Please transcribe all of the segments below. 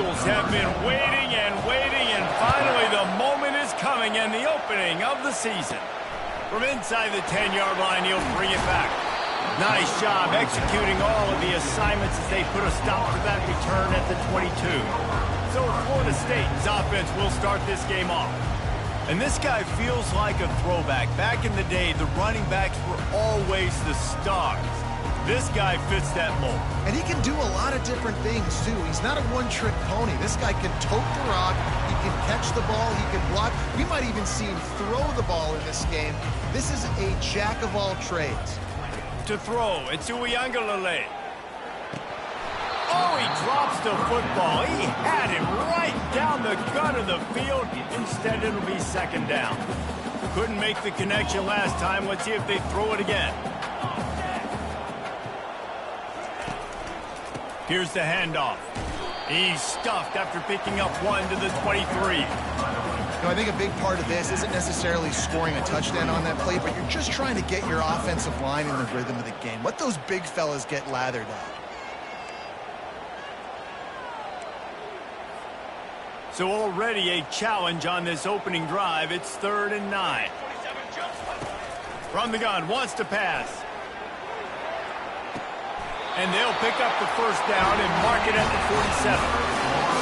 Eagles have been waiting and waiting, and finally the moment is coming and the opening of the season. From inside the 10-yard line, he'll bring it back. Nice job executing all of the assignments as they put a stop to that return at the 22. So Florida State's offense will start this game off. And this guy feels like a throwback. Back in the day, the running backs were always the stars. This guy fits that mold. And he can do a lot of different things, too. He's not a one-trick pony. This guy can tote the rock. He can catch the ball. He can block. We might even see him throw the ball in this game. This is a jack of all trades. To throw, it's Uiagalelei. Oh, he drops the football. He had him right down the gut of the field. Instead, it'll be second down. Couldn't make the connection last time. Let's see if they throw it again. Here's the handoff. He's stuffed after picking up one to the 23. You know, I think a big part of this isn't necessarily scoring a touchdown on that play, but you're just trying to get your offensive line in the rhythm of the game. Let those big fellas get lathered out. So already a challenge on this opening drive. It's 3rd and 9. From the gun, wants to pass. And they'll pick up the first down and mark it at the 47.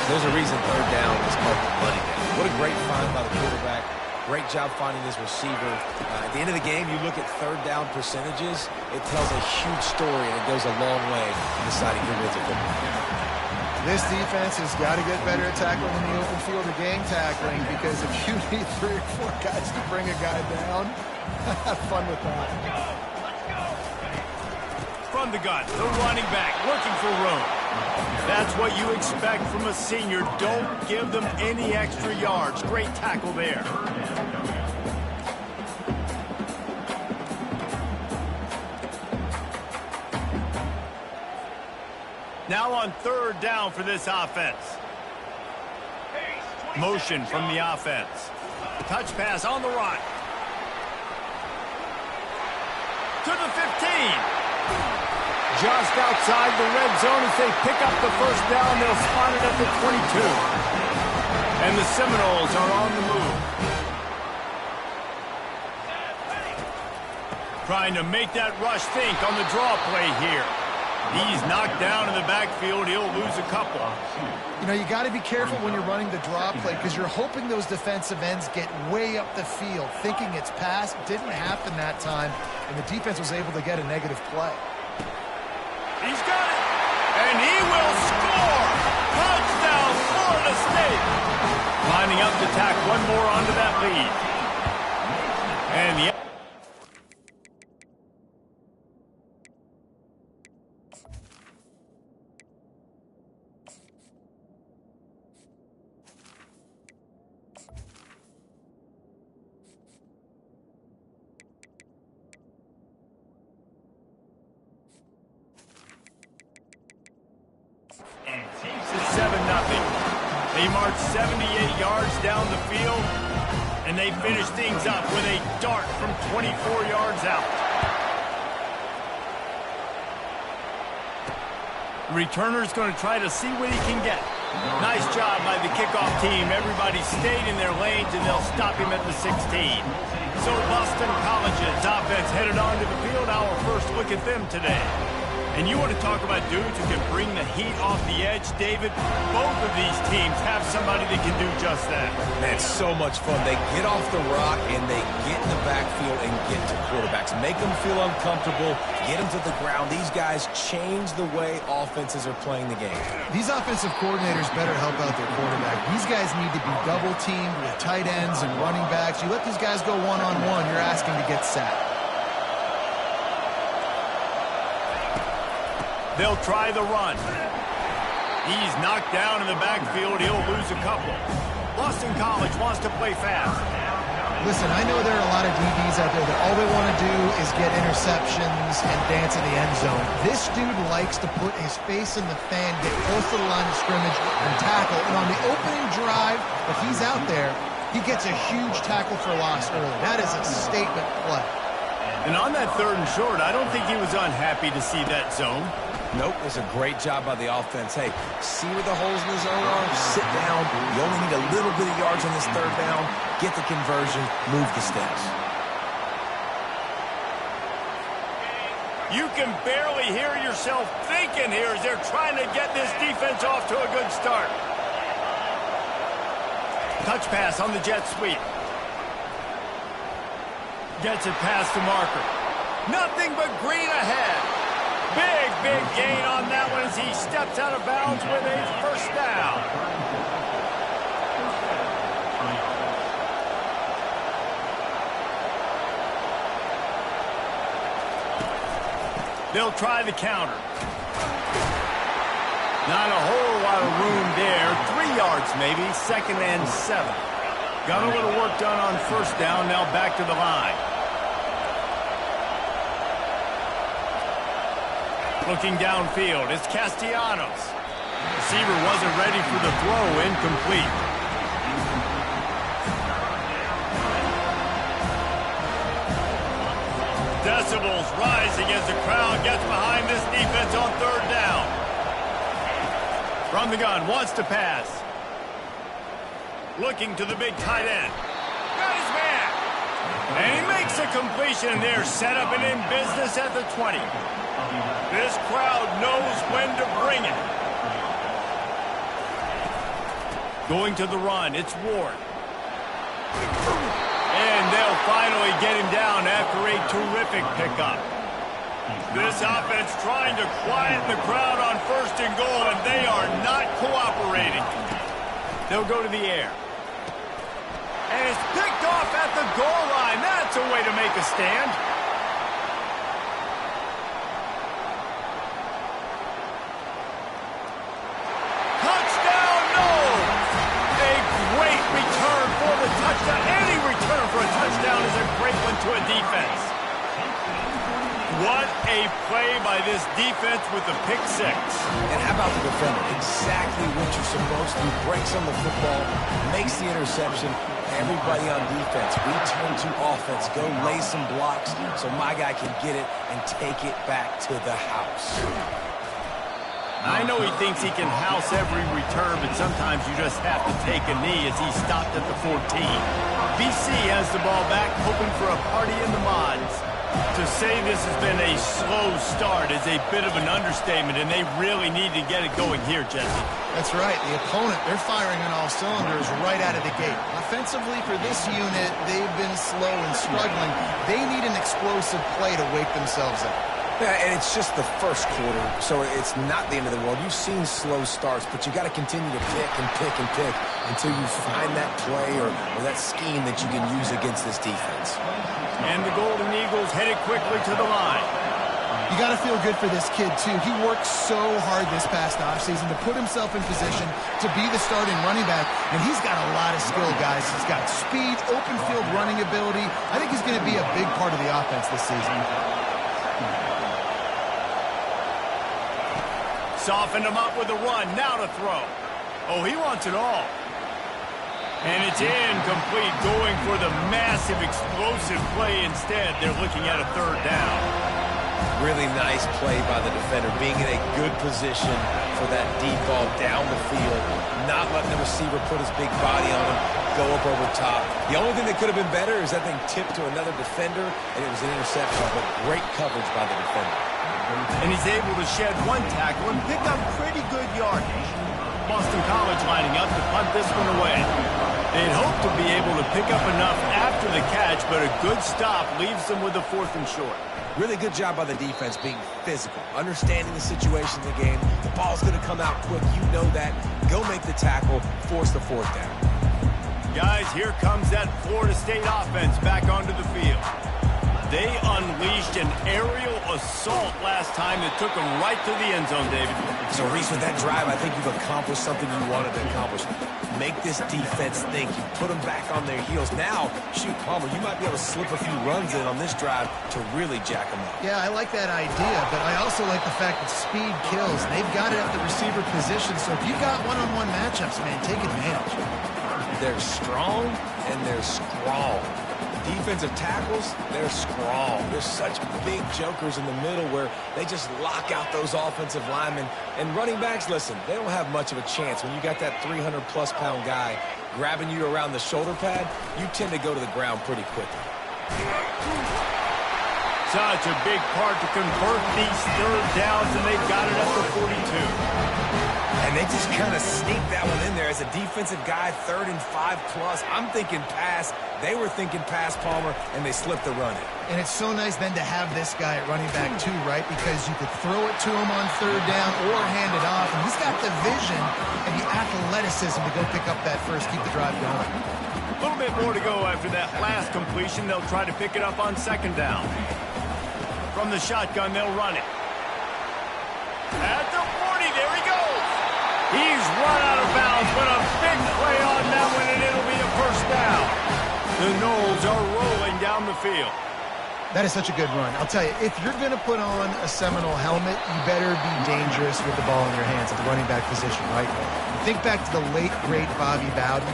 There's a reason 3rd down is called the money down. What a great find by the quarterback. Great job finding his receiver. At the end of the game, you look at 3rd down percentages. It tells a huge story, and it goes a long way in deciding who wins a football game. This defense has got to get better at tackling in the open field or game tackling, because if you need 3 or 4 guys to bring a guy down, have fun with that. From the gun, the running back looking for room. That's what you expect from a senior. Don't give them any extra yards. Great tackle there. Now on 3rd down for this offense. Motion from the offense. Touch pass on the run. To the 15. Just outside the red zone as they pick up the first down. They'll spot it at the 22. And the Seminoles are on the move. Trying to make that rush think on the draw play here. He's knocked down in the backfield. He'll lose a couple. You know, you got to be careful when you're running the draw play, because you're hoping those defensive ends get way up the field, thinking it's pass. Didn't happen that time, and the defense was able to get a negative play. He's got it, and he will score! Touchdown, Florida State! Lining up to tack one more onto that lead. And the It's 7-0. They march 78 yards down the field, and they finish things up with a dart from 24 yards out. The returner's going to try to see what he can get. Nice job by the kickoff team. Everybody stayed in their lanes, and they'll stop him at the 16. So Boston College's offense headed onto the field. Our first look at them today. And you want to talk about dudes who can bring the heat off the edge, David? Both of these teams have somebody that can do just that. Man, it's so much fun. They get off the rock, and they get in the backfield and get to quarterbacks. Make them feel uncomfortable, get them to the ground. These guys change the way offenses are playing the game. These offensive coordinators better help out their quarterback. These guys need to be double-teamed with tight ends and running backs. You let these guys go one-on-one, you're asking to get sacked. They'll try the run. He's knocked down in the backfield. He'll lose a couple. Boston College wants to play fast. Listen, I know there are a lot of DBs out there that all they want to do is get interceptions and dance in the end zone. This dude likes to put his face in the fan, get close to the line of scrimmage, and tackle. And on the opening drive, if he's out there, he gets a huge tackle for loss early. That is a statement play. And on that 3rd and short, I don't think he was unhappy to see that zone. Nope, it's a great job by the offense. Hey, see where the holes in the zone are? Sit down. You only need a little bit of yards on this third down. Get the conversion. Move the sticks. You can barely hear yourself thinking here as they're trying to get this defense off to a good start. Touch pass on the jet sweep. Gets it past the marker. Nothing but green ahead. Big gain on that one as he steps out of bounds with a first down. They'll try the counter. Not a whole lot of room there. 3 yards maybe, 2nd and 7. Got a little work done on first down, now back to the line. Looking downfield, it's Castellanos. Receiver wasn't ready for the throw, incomplete. Decibels rising as the crowd gets behind this defense on third down. From the gun, wants to pass. Looking to the big tight end. Got his man. And he makes a completion there, set up and in business at the 20. This crowd knows when to bring it. Going to the run, it's Ward. And they'll finally get him down after a terrific pickup. This offense trying to quieten the crowd on 1st and goal, and they are not cooperating. They'll go to the air. And it's picked off at the goal line. That's a way to make a stand. Touchdown, no! A great return for the touchdown. Any return for a touchdown is a great one to a defense. What a play by this defense with the pick 6. And how about the defender? Exactly what you're supposed to do. Breaks on the football, makes the interception. Everybody on defense, we turn to offense. Go lay some blocks so my guy can get it and take it back to the house. I know he thinks he can house every return, but sometimes you just have to take a knee as he stopped at the 14. BC has the ball back, hoping for a party in the mods. To say this has been a slow start is a bit of an understatement, and they really need to get it going here, Jesse. That's right. The opponent, they're firing on all cylinders right out of the gate. Offensively, for this unit, they've been slow and struggling. They need an explosive play to wake themselves up. Yeah, and it's just the first quarter, so it's not the end of the world. You've seen slow starts, but you got to continue to pick and pick and pick until you find that play or that scheme that you can use against this defense. And the Golden Eagles headed quickly to the line. You got to feel good for this kid, too. He worked so hard this past offseason to put himself in position to be the starting running back, and he's got a lot of skill, guys. He's got speed, open field running ability. I think he's going to be a big part of the offense this season. Softened him up with a run, now to throw. Oh, he wants it all. And it's incomplete, going for the massive explosive play instead. They're looking at a third down. Really nice play by the defender, being in a good position for that deep ball down the field, not letting the receiver put his big body on him, go up over top. The only thing that could have been better is that thing tipped to another defender, and it was an interception, but great coverage by the defender. And he's able to shed one tackle and pick up pretty good yardage. Boston College lining up to punt this one away. They'd hope to be able to pick up enough after the catch, but a good stop leaves them with a 4th and short. Really good job by the defense being physical, understanding the situation in the game. The ball's going to come out quick. You know that. Go make the tackle, force the 4th down. Guys, here comes that Florida State offense back onto the field. They unleashed an aerial assault last time that took them right to the end zone, David. So, Reese, with that drive, I think you've accomplished something you wanted to accomplish. Make this defense think. You put them back on their heels. Now, shoot, Palmer, you might be able to slip a few runs in on this drive to really jack them up. Yeah, I like that idea, but I also like the fact that speed kills. They've got it at the receiver position, so if you've got one-on-one matchups, man, take advantage. They're strong and they're strong. Defensive tackles, they're strong. There's such big jokers in the middle where they just lock out those offensive linemen. And running backs, listen, they don't have much of a chance. When you got that 300-plus pound guy grabbing you around the shoulder pad, you tend to go to the ground pretty quickly. Such a big part to convert these third downs, and they've got it at the 42. And they just kind of sneak that one in there as a defensive guy, 3rd and 5+. I'm thinking pass. They were thinking pass, Palmer, and they slipped the run in. And it's so nice then to have this guy at running back too, right? Because you could throw it to him on 3rd down or hand it off. And he's got the vision and the athleticism to go pick up that first, keep the drive going. A little bit more to go after that last completion. They'll try to pick it up on 2nd down. From the shotgun, they'll run it. At the 40, there he goes. He's run out of bounds, but a big play on that one, and it'll be a 1st down. The Noles are rolling down the field. That is such a good run. I'll tell you, if you're going to put on a Seminole helmet, you better be dangerous with the ball in your hands at the running back position, right? Think back to the late, great Bobby Bowden.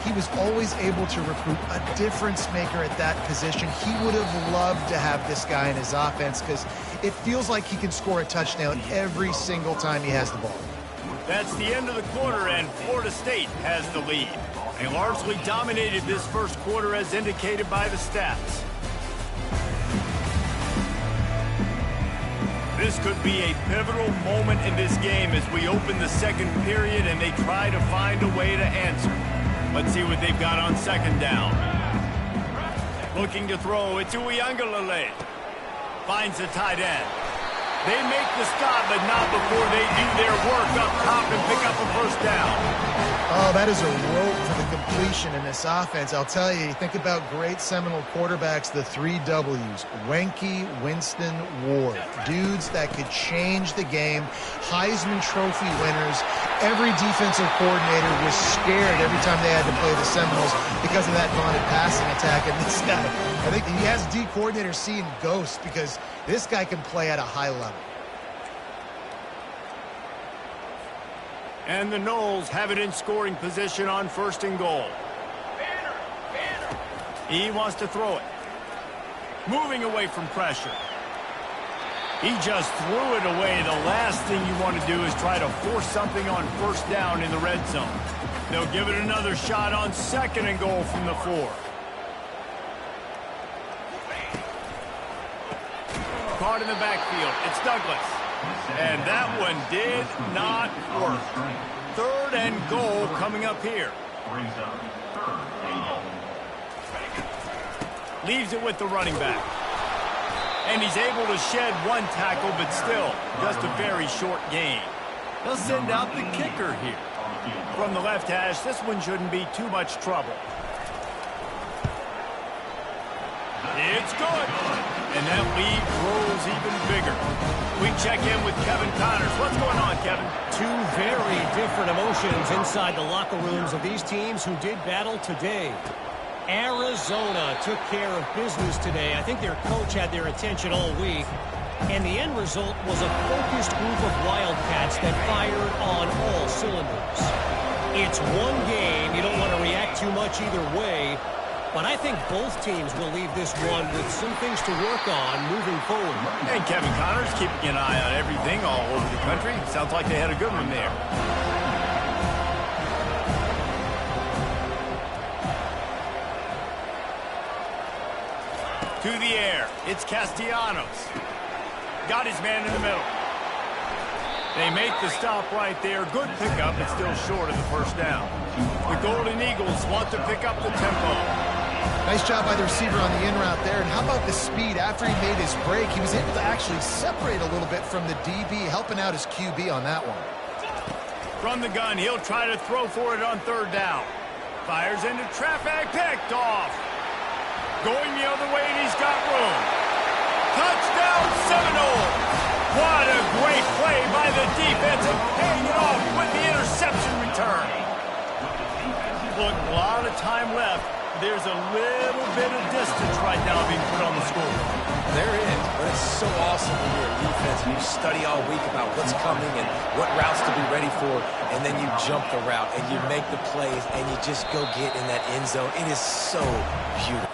He was always able to recruit a difference maker at that position. He would have loved to have this guy in his offense because it feels like he can score a touchdown every single time he has the ball. That's the end of the quarter, and Florida State has the lead. They largely dominated this first quarter as indicated by the stats. This could be a pivotal moment in this game as we open the 2nd period and they try to find a way to answer. Let's see what they've got on 2nd down. Looking to throw, it's Uiagalelei. Finds the tight end. They make the stop, but not before they do their work up top and pick up a 1st down. Oh, that is a rope for the completion in this offense. I'll tell you, think about great Seminole quarterbacks, the 3 W's. Wenke, Winston, Ward. Dudes that could change the game. Heisman Trophy winners. Every defensive coordinator was scared every time they had to play the Seminoles because of that vaunted passing attack. And this guy, I think he has D coordinator seeing ghosts because this guy can play at a high level. And the Noles have it in scoring position on 1st and goal. He wants to throw it. Moving away from pressure. He just threw it away. The last thing you want to do is try to force something on 1st down in the red zone. They'll give it another shot on 2nd and goal from the 4. Caught in the backfield. It's Douglas. And that one did not work. 3rd and goal coming up here. Leaves it with the running back. And he's able to shed 1 tackle, but still, just a very short gain. They'll send out the kicker here. From the left hash, this one shouldn't be too much trouble. It's good. And that lead grows even bigger. We check in with Kevin Connors. What's going on, Kevin? 2 very different emotions inside the locker rooms of these teams who did battle today. Arizona took care of business today. I think their coach had their attention all week. And the end result was a focused group of Wildcats that fired on all cylinders. It's one game. You don't want to react too much either way. But I think both teams will leave this one with some things to work on moving forward. And Kevin Connors keeping an eye on everything all over the country. Sounds like they had a good one there. To the air. It's Castellanos. Got his man in the middle. They make the stop right there. Good pickup, but still short of the 1st down. The Golden Eagles want to pick up the tempo. Nice job by the receiver on the in route there. And how about the speed after he made his break? He was able to actually separate a little bit from the DB, helping out his QB on that one. From the gun, he'll try to throw for it on 3rd down. Fires into traffic, picked off. Going the other way, and he's got room. Touchdown, Seminole! What a great play by the defense and paying it off with the interception return. Look, a lot of time left. There's a little bit of distance right now being put on the scoreboard. There is, but it's so awesome when you're a defense and you study all week about what's coming and what routes to be ready for, and then you jump the route and you make the plays and you just go get in that end zone. It is so beautiful.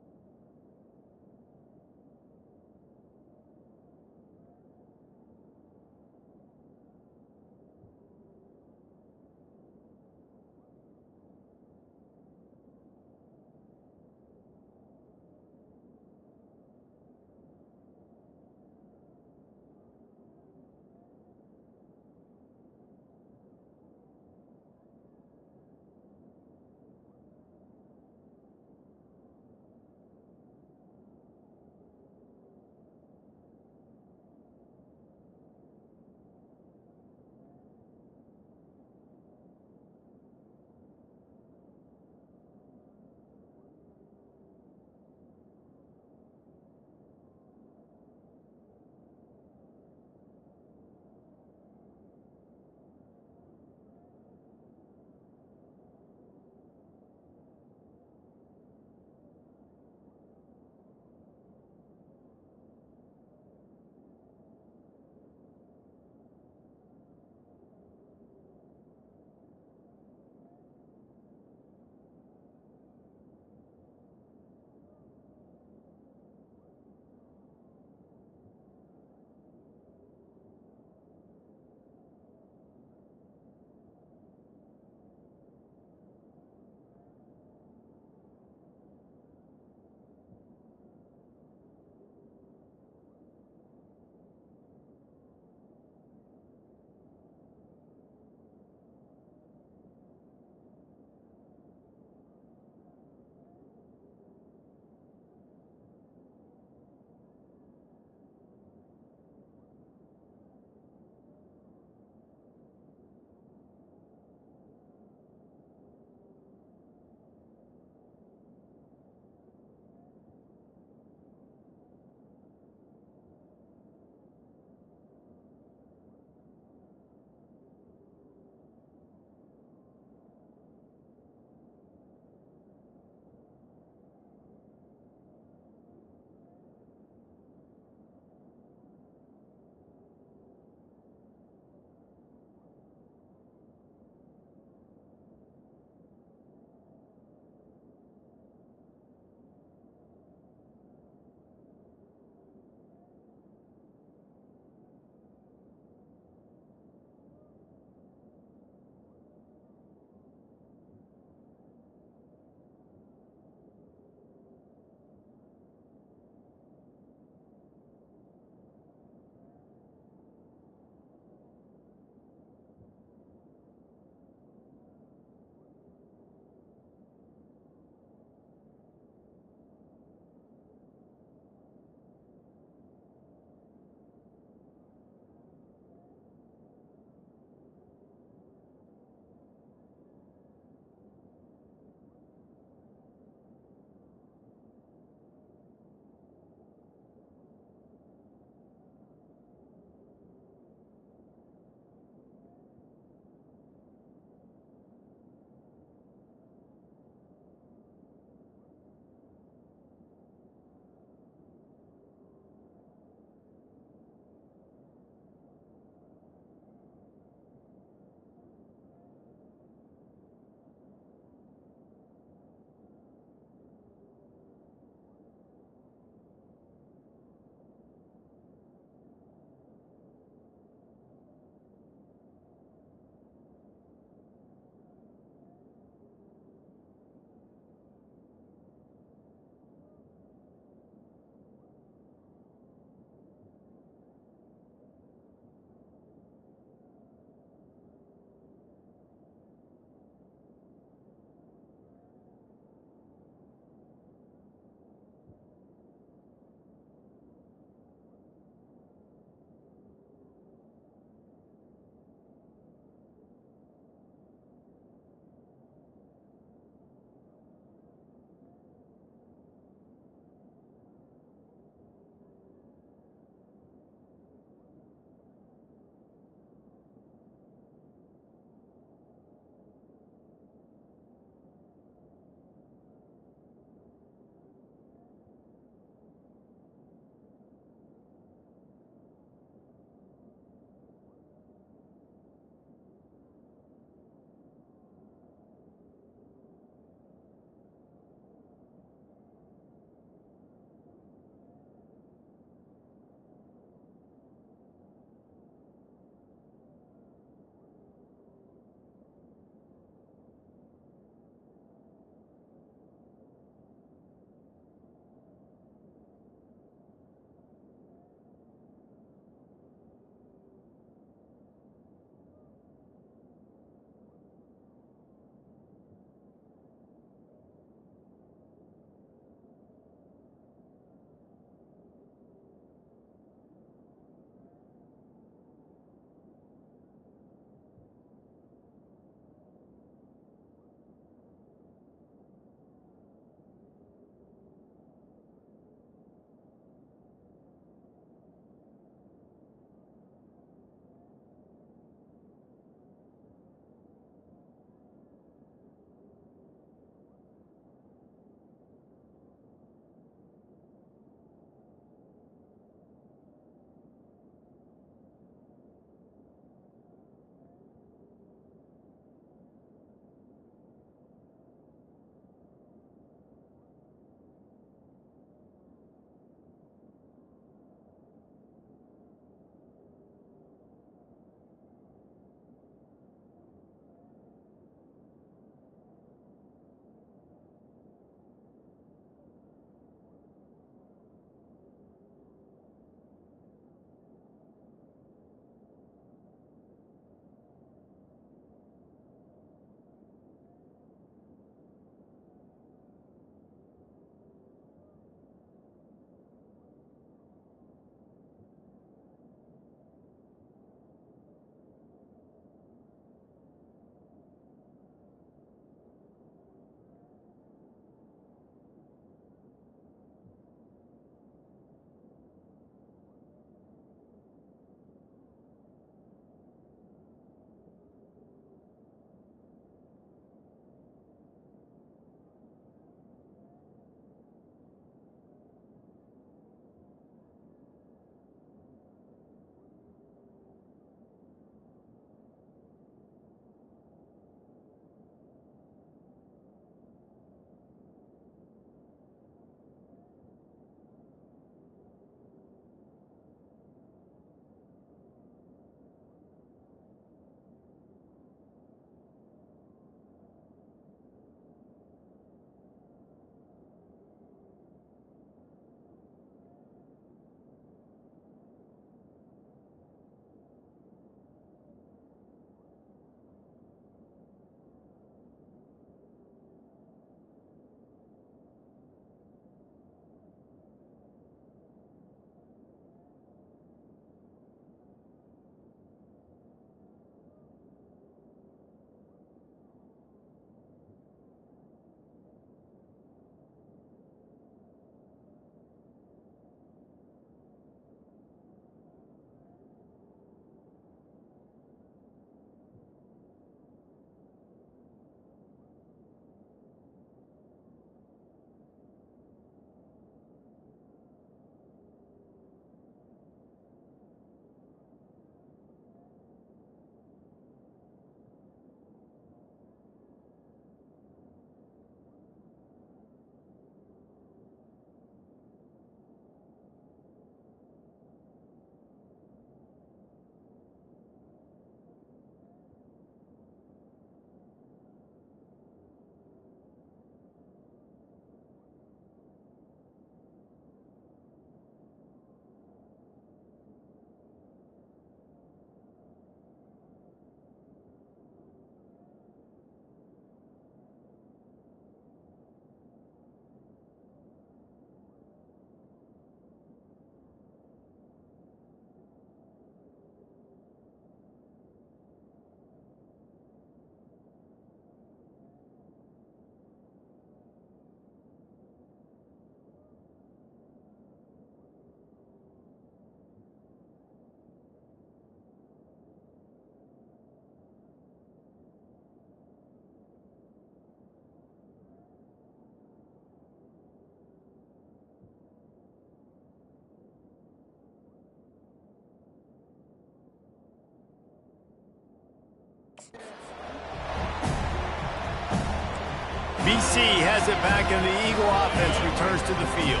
BC has it back, and the Eagle offense returns to the field.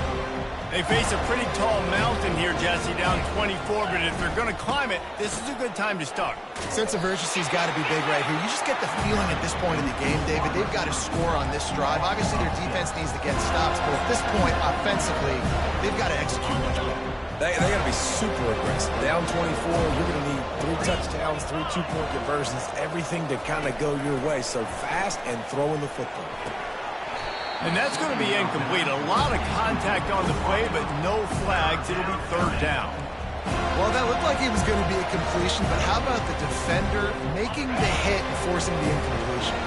They face a pretty tall mountain here, Jesse, down 24, but if they're going to climb it, this is a good time to start. Sense of urgency's got to be big right here. You just get the feeling at this point in the game, David, they've got to score on this drive. Obviously, their defense needs to get stops, but at this point, offensively, they've got to execute much better. They got to be super aggressive. Down 24, you're going to need 3 touchdowns, 3 two-point conversions, everything to kind of go your way. So fast and throwing the football. And that's going to be incomplete. A lot of contact on the play, but no flags. It'll be third down. Well, that looked like it was going to be a completion, but how about the defender making the hit and forcing the incompletion?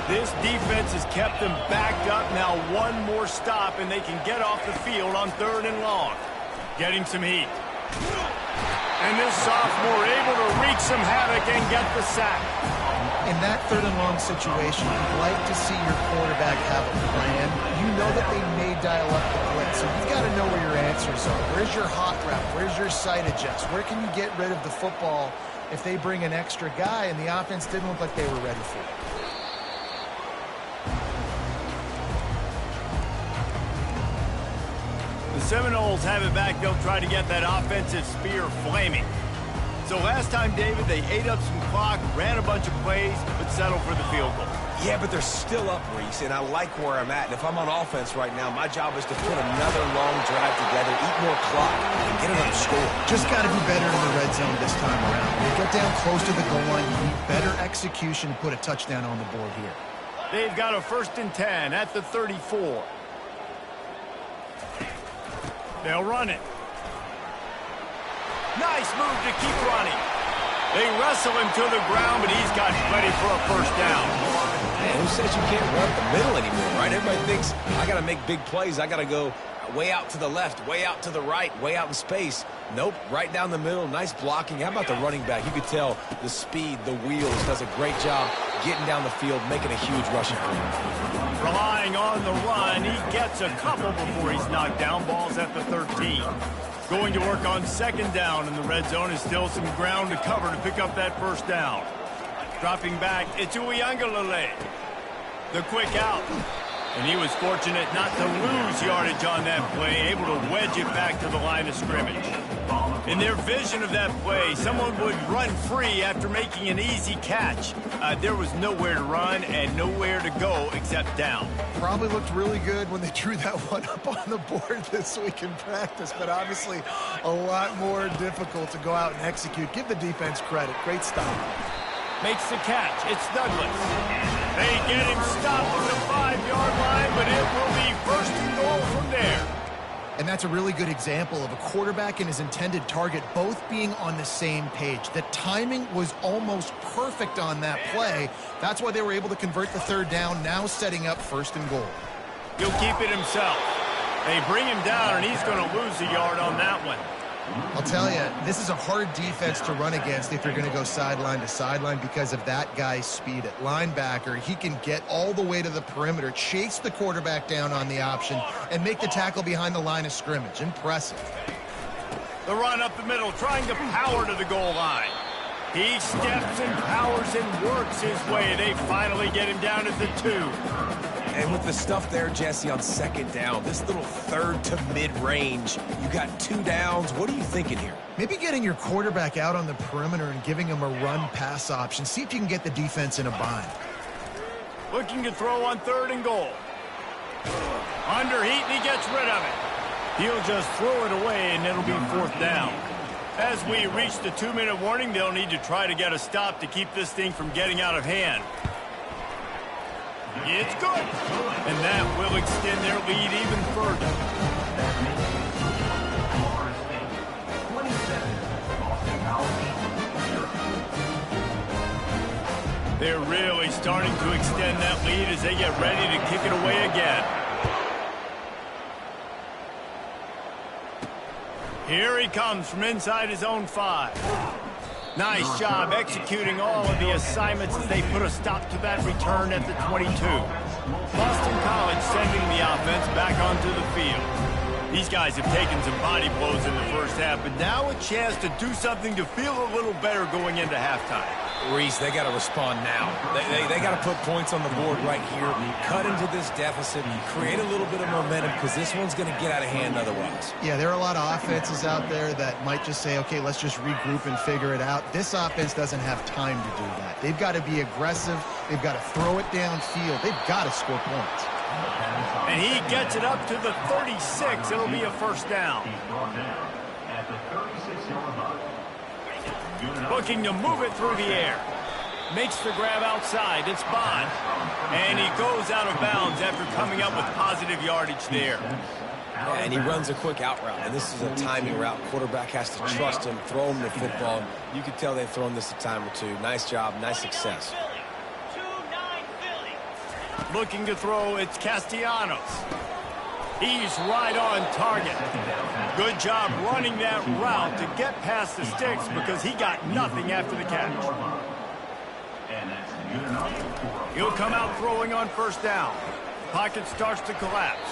This defense has kept them backed up. Now one more stop, and they can get off the field on 3rd and long. Getting some heat. And this sophomore able to wreak some havoc and get the sack. In that 3rd and long situation, you'd like to see your quarterback have a plan. You know that they may dial up the blitz, so you've got to know where your answers are. Where's your hot route? Where's your sight adjust? Where can you get rid of the football if they bring an extra guy and the offense didn't look like they were ready for it? The Seminoles have it back. They'll try to get that offensive spear flaming. So last time, David, they ate up some clock, ran a bunch of plays, but settled for the field goal. Yeah, but they're still up, Reese, and I like where I'm at. And if I'm on offense right now, my job is to put another long drive together, eat more clock, and get another score. Just got to be better in the red zone this time around. When you get down close to the goal line, you need better execution to put a touchdown on the board here. They've got a 1st and 10 at the 34. They'll run it. Nice move to keep running. They wrestle him to the ground, but he's got plenty for a 1st down. Man, who says you can't run up the middle anymore, right? Everybody thinks I got to make big plays. I got to go way out to the left, way out to the right, way out in space. Nope, right down the middle. Nice blocking. How about the running back? You could tell the speed, the wheels, does a great job getting down the field, making a huge rushing play. Relying on the run, he gets a couple before he's knocked down. Ball's at the 13. Going to work on 2nd down in the red zone is still some ground to cover to pick up that 1st down. Dropping back, it's Uiagalelei. The quick out. And he was fortunate not to lose yardage on that play, able to wedge it back to the line of scrimmage. In their vision of that play, someone would run free after making an easy catch. There was nowhere to run and nowhere to go except down. Probably looked really good when they drew that one up on the board this week in practice, but obviously a lot more difficult to go out and execute. Give the defense credit. Great stop. Makes the catch. It's Douglas. They get him stopped at the 5-yard line, but it will be 1st and goal from there. And that's a really good example of a quarterback and his intended target both being on the same page. The timing was almost perfect on that play. That's why they were able to convert the 3rd down, now setting up 1st and goal. He'll keep it himself. They bring him down, and he's going to lose a yard on that one. I'll tell you, this is a hard defense to run against if you're going to go sideline to sideline because of that guy's speed at linebacker. He can get all the way to the perimeter, chase the quarterback down on the option, and make the tackle behind the line of scrimmage. Impressive. The run up the middle, trying to power to the goal line. He steps and powers and works his way. They finally get him down at the 2. And with the stuff there, Jesse, on 2nd down, this little 3rd to mid-range, you got 2 downs. What are you thinking here? Maybe getting your quarterback out on the perimeter and giving him a run-pass option. See if you can get the defense in a bind. Looking to throw on 3rd and goal. Under heat, and he gets rid of it. He'll just throw it away, and it'll be 4th down. As we reach the 2-minute warning, they'll need to try to get a stop to keep this thing from getting out of hand. It's good. And that will extend their lead even further. They're really starting to extend that lead as they get ready to kick it away again. Here he comes from inside his own 5. Nice job executing all of the assignments as they put a stop to that return at the 22. Boston College sending the offense back onto the field. These guys have taken some body blows in the first half, but now a chance to do something to feel a little better going into halftime. Reese, they got to respond now. They got to put points on the board right here, cut into this deficit, create a little bit of momentum, because this one's going to get out of hand otherwise. Yeah, there are a lot of offenses out there that might just say, okay, let's just regroup and figure it out. This offense doesn't have time to do that. They've got to be aggressive. They've got to throw it downfield. They've got to score points. And he gets it up to the 36. It'll be a first down. Looking to move it through the air. Makes the grab outside. It's Bond. And he goes out of bounds after coming up with positive yardage there. Yeah, and he runs a quick out route. And this is a timing route. Quarterback has to trust him, throw him the football. You can tell they've thrown this a time or two. Nice job, nice success. Looking to throw, it's Castellanos. He's right on target. Good job running that route to get past the sticks because he got nothing after the catch. He'll come out throwing on first down. Pocket starts to collapse.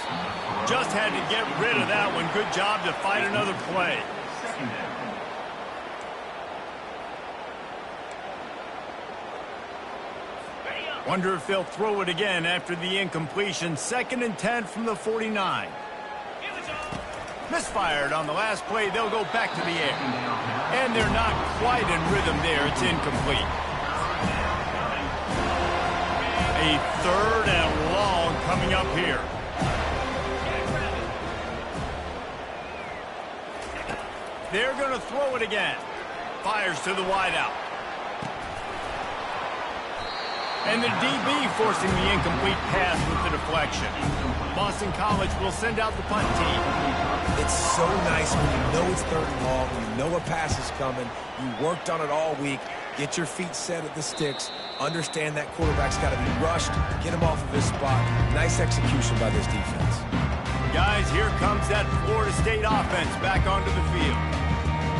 Just had to get rid of that one. Good job to find another play. Wonder if they'll throw it again after the incompletion. 2nd and 10 from the 49. Misfired on the last play. They'll go back to the air. And they're not quite in rhythm there. It's incomplete. A 3rd and long coming up here. They're going to throw it again. Fires to the wideout. And the DB forcing the incomplete pass with the deflection. Boston College will send out the punt team. It's so nice when you know it's 3rd and long, you know a pass is coming, you worked on it all week, get your feet set at the sticks, understand that quarterback's got to be rushed, get him off of his spot. Nice execution by this defense. Guys, here comes that Florida State offense back onto the field.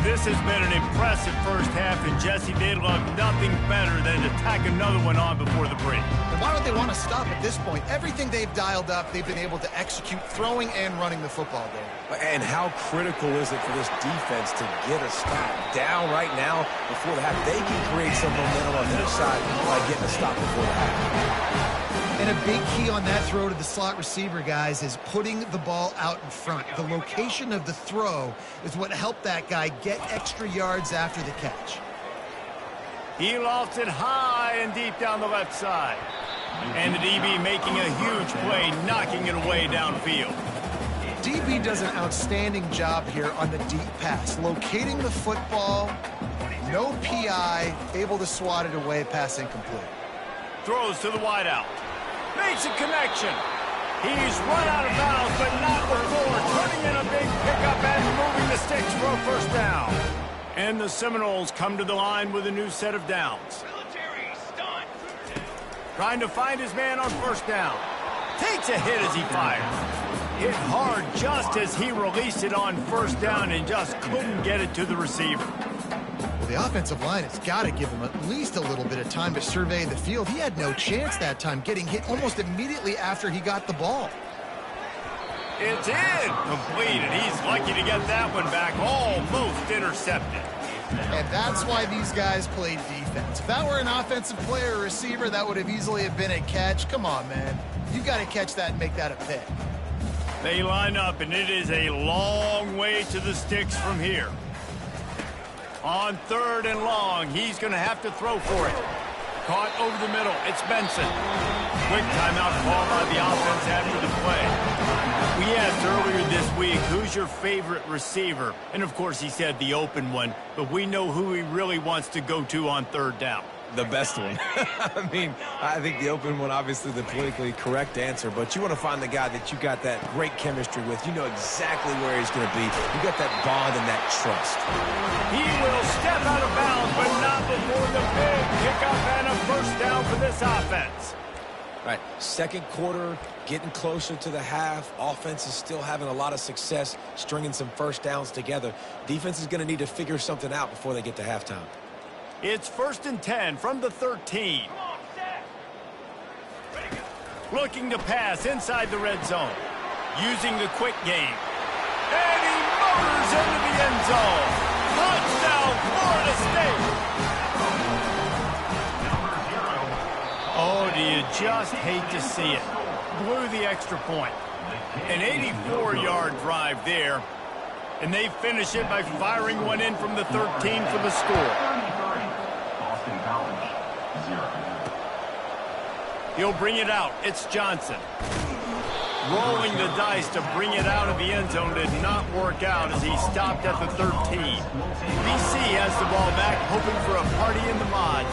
This has been an impressive first half, and Jesse, they'd love nothing better than to tack another one on before the break. And why would they want to stop at this point? Everything they've dialed up, they've been able to execute throwing and running the football, Dave. And how critical is it for this defense to get a stop down right now before the half? They can create some momentum on their side by getting a stop before the half. And a big key on that throw to the slot receiver, guys, is putting the ball out in front. The location of the throw is what helped that guy get extra yards after the catch. He lofts it high and deep down the left side. And the DB making a huge play, knocking it away downfield. DB does an outstanding job here on the deep pass, locating the football, no PI, able to swat it away, pass incomplete. Throws to the wideout. Makes a connection. He's run out of bounds, but not before turning in a big pickup and moving the sticks for a first down. And the Seminoles come to the line with a new set of downs. Trying to find his man on first down. Takes a hit as he fires. Hit hard just as he released it on first down and just couldn't get it to the receiver. The offensive line has got to give him at least a little bit of time to survey the field. He had no chance that time, getting hit almost immediately after he got the ball. It's in. Complete, and he's lucky to get that one back. Almost intercepted. And that's why these guys played defense. If that were an offensive player or receiver, that would have easily have been a catch. Come on, man. You got to catch that and make that a pick. They line up, and it is a long way to the sticks from here. On 3rd and long, he's going to have to throw for it. Caught over the middle. It's Benson. Quick timeout call by the offense after the play. We asked earlier this week, who's your favorite receiver? And, of course, he said the open one. But we know who he really wants to go to on 3rd down. The best one. I mean, I think the open one, obviously the politically correct answer, but you want to find the guy that you got that great chemistry with. You know exactly where he's going to be. You got that bond and that trust. He will step out of bounds, but not before the big kickoff and a first down for this offense. All right, 2nd quarter, getting closer to the half. Offense is still having a lot of success stringing some first downs together. Defense is going to need to figure something out before they get to halftime. It's 1st and 10 from the 13. Looking to pass inside the red zone. Using the quick game. And he motors into the end zone. Touchdown, Florida State. Oh, do you just hate to see it? Blew the extra point. An 84-yard drive there. And they finish it by firing one in from the 13 for the score. He'll bring it out. It's Johnson. Rolling the dice to bring it out of the end zone did not work out as he stopped at the 13. BC has the ball back, hoping for a party in the mods.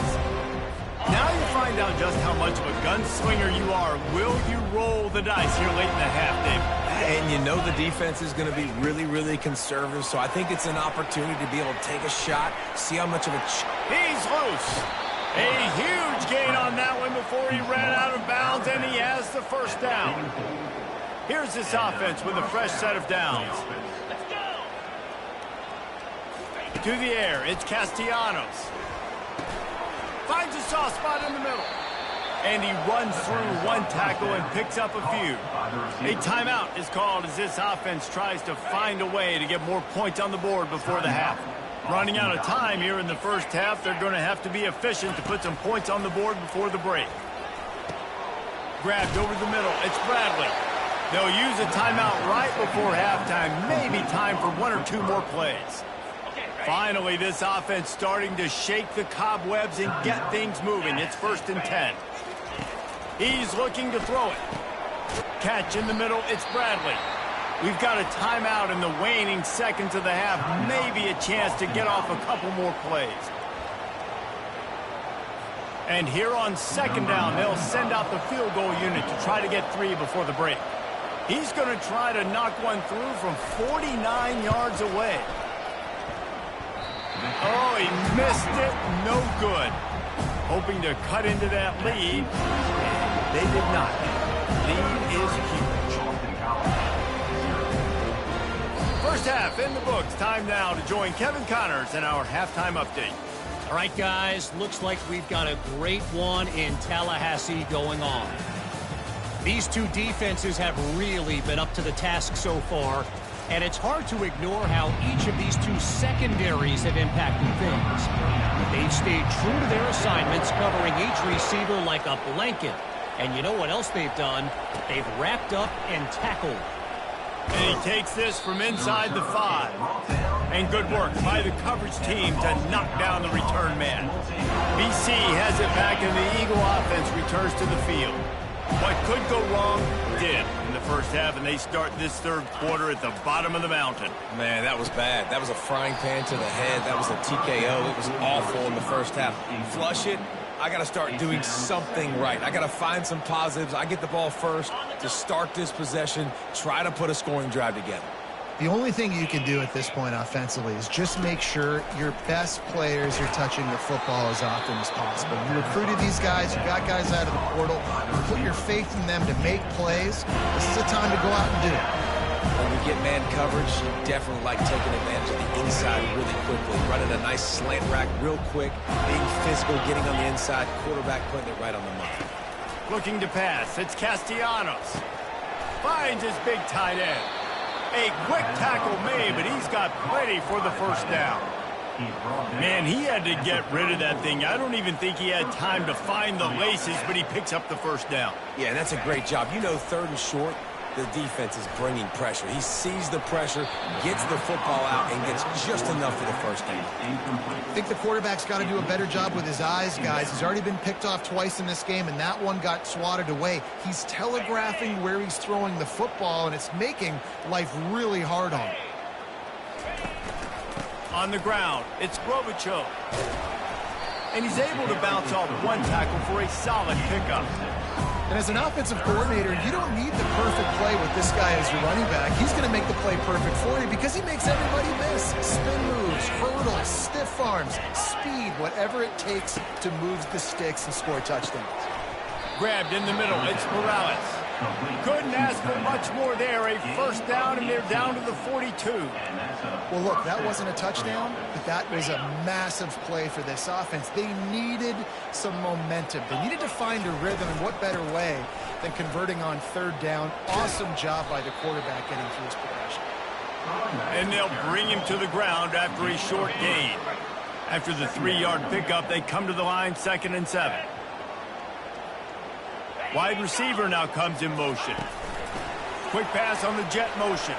Now you find out just how much of a gunslinger you are. Will you roll the dice here late in the half, Dave? And you know the defense is going to be really, really conservative, so I think it's an opportunity to be able to take a shot, see how much of a... He's loose. A huge gain on that one before he ran out of bounds, and he has the first down. Here's this offense with a fresh set of downs. To the air, it's Castellanos. Finds a soft spot in the middle. And he runs through one tackle and picks up a few. A timeout is called as this offense tries to find a way to get more points on the board before the half. Running out of time here in the first half, they're going to have to be efficient to put some points on the board before the break. Grabbed over the middle, it's Bradley. They'll use a timeout right before halftime, maybe time for one or two more plays. Finally, this offense starting to shake the cobwebs and get things moving. It's 1st and 10. He's looking to throw it. Catch in the middle, it's Bradley. We've got a timeout in the waning seconds of the half. Maybe a chance to get off a couple more plays. And here on 2nd down, they'll send out the field goal unit to try to get 3 before the break. He's going to try to knock one through from 49 yards away. Oh, he missed it. No good. Hoping to cut into that lead. They did not. Lead is huge. First half in the books. Time now to join Kevin Connors in our halftime update. All right, guys, looks like we've got a great one in Tallahassee going on. These two defenses have really been up to the task so far, and it's hard to ignore how each of these two secondaries have impacted things. They've stayed true to their assignments, covering each receiver like a blanket. And you know what else they've done? They've wrapped up and tackled. And he takes this from inside the 5. And good work by the coverage team to knock down the return man. BC has it back, and the Eagle offense returns to the field. What could go wrong did in the first half, and they start this third quarter at the bottom of the mountain. Man, that was bad. That was a frying pan to the head. That was a TKO. It was awful in the first half. Flush it. I got to start doing something right. I got to find some positives. I get the ball first to start this possession, try to put a scoring drive together. The only thing you can do at this point offensively is just make sure your best players are touching the football as often as possible. You recruited these guys, you got guys out of the portal, you put your faith in them to make plays. This is a time to go out and do it. When we get man coverage, you definitely like taking advantage of the inside really quickly. Running a nice slant rack real quick, being physical, getting on the inside, quarterback putting it right on the money. Looking to pass, it's Castellanos. Finds his big tight end. A quick tackle made, but he's got plenty for the first down. Man, he had to get rid of that thing. I don't even think he had time to find the laces, but he picks up the first down. Yeah, that's a great job. You know, 3rd and short, the defense is bringing pressure. He sees the pressure, gets the football out, and gets just enough for the first down. I think the quarterback's got to do a better job with his eyes, guys. He's already been picked off twice in this game, and that one got swatted away. He's telegraphing where he's throwing the football, and it's making life really hard on him. On the ground, it's Grovichuk. And he's able to bounce off one tackle for a solid pickup. And as an offensive coordinator, you don't need the perfect play with this guy as your running back. He's going to make the play perfect for you because he makes everybody miss. Spin moves, hurdles, stiff arms, speed, whatever it takes to move the sticks and score touchdowns. Grabbed in the middle, it's Morales. Couldn't ask for much more there. A first down, and they're down to the 42. Well, look, that wasn't a touchdown, but that was a massive play for this offense. They needed some momentum. They needed to find a rhythm, and what better way than converting on 3rd down. Awesome job by the quarterback getting through his progression. And they'll bring him to the ground after a short gain. After the 3-yard pickup, they come to the line 2nd and 7. Wide receiver now comes in motion. Quick pass on the jet motion.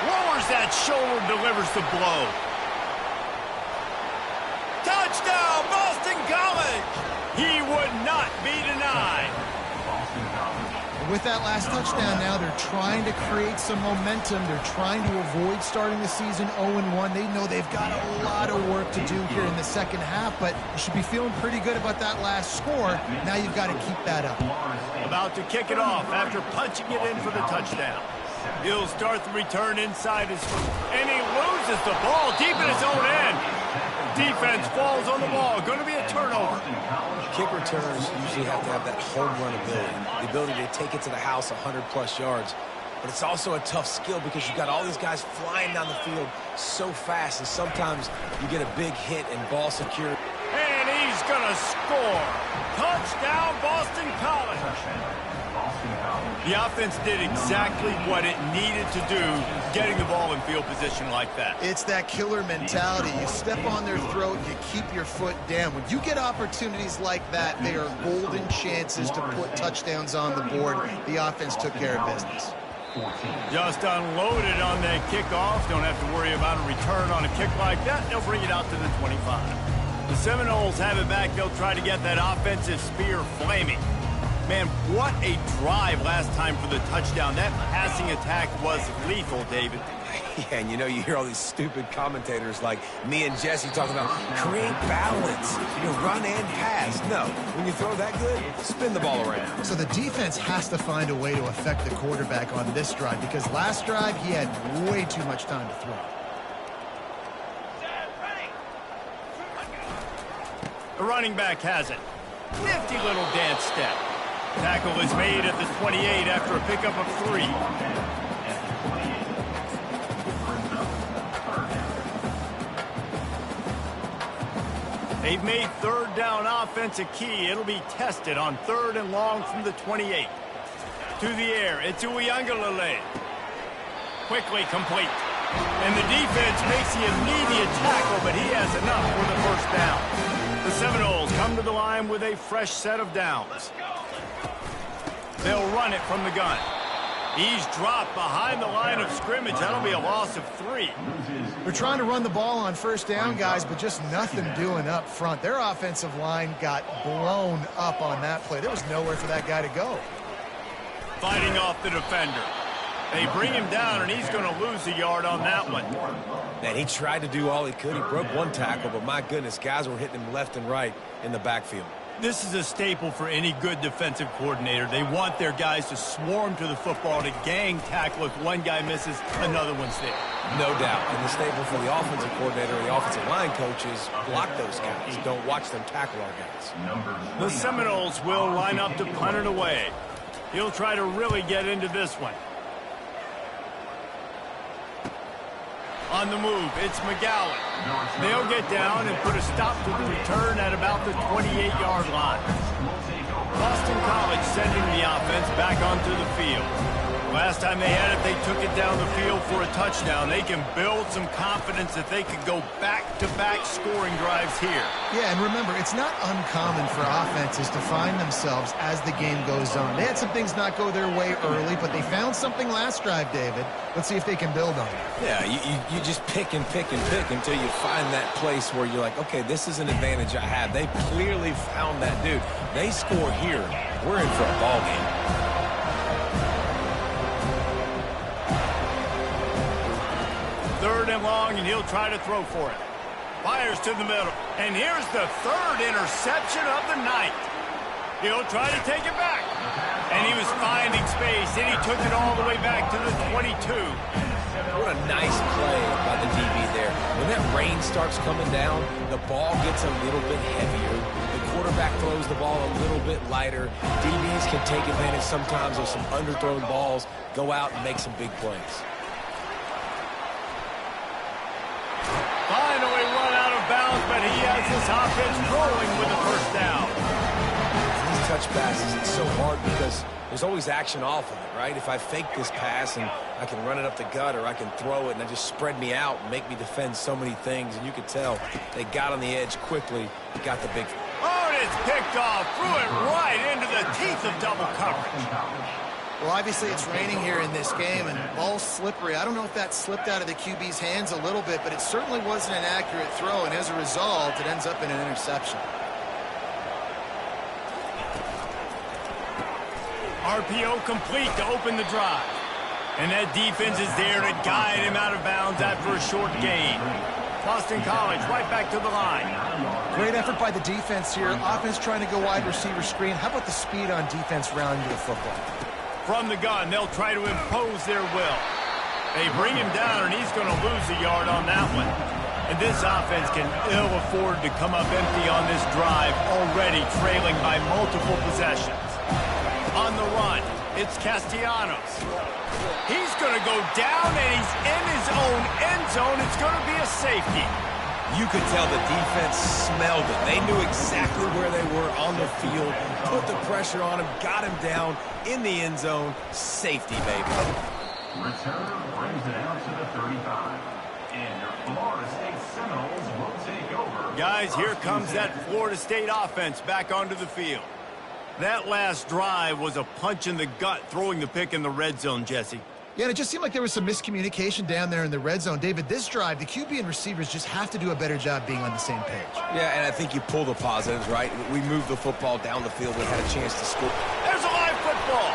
Lowers that shoulder, delivers the blow. Touchdown, Boston College! He would not be denied. With that last touchdown now, they're trying to create some momentum. They're trying to avoid starting the season 0-1. They know they've got a lot of work to do here in the second half, but you should be feeling pretty good about that last score. Now you've got to keep that up. About to kick it off after punching it in for the touchdown. He'll start the return inside his foot, and he loses the ball deep in his own end. Defense falls on the ball. Going to be a turnover. Kick returners usually have to have that home run ability, the ability to take it to the house 100-plus yards. But it's also a tough skill because you've got all these guys flying down the field so fast, and sometimes you get a big hit and ball security. And he's going to score. Touchdown, Boston College. The offense did exactly what it needed to do, getting the ball in field position like that. It's that killer mentality. You step on their throat, you keep your foot down. When you get opportunities like that, they are golden chances to put touchdowns on the board. The offense took care of business. Just unloaded on that kickoff. Don't have to worry about a return on a kick like that. They'll bring it out to the 25. The Seminoles have it back. They'll try to get that offensive spear flaming. Man, what a drive last time for the touchdown. That passing attack was lethal, David. Yeah, and you hear all these stupid commentators like me and Jesse talking about create balance, run and pass. No, when you throw that good, spin the ball around. So the defense has to find a way to affect the quarterback on this drive because last drive he had way too much time to throw. The running back has it. Nifty little dance step. Tackle is made at the 28 after a pickup of 3. They've made third down offense a key. It'll be tested on 3rd and long from the 28. To the air, it's Uiagalelei. Quickly complete. And the defense makes the immediate tackle, but he has enough for the first down. The Seminoles come to the line with a fresh set of downs. They'll run it from the gun. He's dropped behind the line of scrimmage. That'll be a loss of 3. They're trying to run the ball on first down, guys, but just nothing doing up front. Their offensive line got blown up on that play. There was nowhere for that guy to go. Fighting off the defender. They bring him down, and he's going to lose a yard on that one. Man, he tried to do all he could. He broke one tackle, but my goodness, guys were hitting him left and right in the backfield. This is a staple for any good defensive coordinator. They want their guys to swarm to the football, to gang tackle. If one guy misses, another one's there. No doubt. And the staple for the offensive coordinator or the offensive line coaches, block those guys. Don't watch them tackle our guys. The Seminoles will line up to punt it away. He'll try to really get into this one. On the move, it's McGowan. They'll get down and put a stop to the return at about the 28-yard line. Boston College sending the offense back onto the field. Last time they had it, they took it down the field for a touchdown. They can build some confidence that they could go back-to-back scoring drives here. Yeah, and remember, it's not uncommon for offenses to find themselves as the game goes on. They had some things not go their way early, but they found something last drive, David. Let's see if they can build on it. Yeah, you just pick and pick and pick until you find that place where you're like, okay, this is an advantage I have. They clearly found that dude. They score here. We're in for a ball game. Third and long, and he'll try to throw for it. Fires to the middle. And here's the 3rd interception of the night. He'll try to take it back. And he was finding space, and he took it all the way back to the 22. What a nice play by the DB there. When that rain starts coming down, the ball gets a little bit heavier. The quarterback throws the ball a little bit lighter. DBs can take advantage sometimes of some underthrown balls, go out and make some big plays. Finally run out of bounds, but he has his offense rolling with the first down. These touch passes, it's so hard because there's always action off of it, right? If I fake this pass and I can run it up the gut or I can throw it and I just spread me out and make me defend so many things, and you could tell they got on the edge quickly, got the big... Oh, and it's picked off, threw it right into the teeth of double coverage. Well, obviously it's raining here in this game, and the ball's slippery. I don't know if that slipped out of the QB's hands a little bit, but it certainly wasn't an accurate throw, and as a result, it ends up in an interception. RPO complete to open the drive. And that defense is there to guide him out of bounds after a short gain. Boston College right back to the line. Great effort by the defense here. Offense trying to go wide receiver screen. How about the speed on defense rounding to the football? From the gun, they'll try to impose their will. They bring him down, and he's going to lose a yard on that one. And this offense can ill afford to come up empty on this drive, already trailing by multiple possessions. On the run, it's Castellanos. He's going to go down, and he's in his own end zone. It's going to be a safety. You could tell the defense smelled it. They knew exactly where they were on the field, put the pressure on him, got him down in the end zone. Safety, baby. Return brings it out to the 35. And your Florida State Seminoles will take over. Guys, here comes that Florida State offense back onto the field. That last drive was a punch in the gut, throwing the pick in the red zone, Jesse. Yeah, and it just seemed like there was some miscommunication down there in the red zone. David, this drive, the QB and receivers just have to do a better job being on the same page. Yeah, and I think you pull the positives, right? We moved the football down the field. We had a chance to score. There's a live football.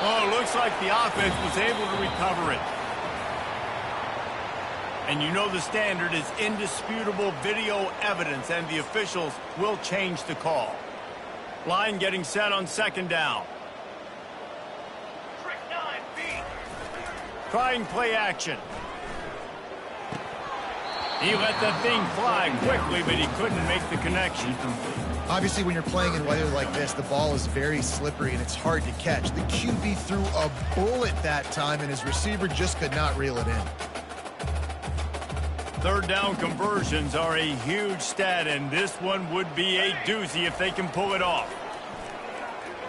Oh, it looks like the offense was able to recover it. And you know the standard is indisputable video evidence, and the officials will change the call. Line getting set on second down. Trying play action. He let that thing fly quickly, but he couldn't make the connection. Obviously, when you're playing in weather like this, the ball is very slippery and it's hard to catch. The QB threw a bullet that time, and his receiver just could not reel it in. Third down conversions are a huge stat, and this one would be a doozy if they can pull it off.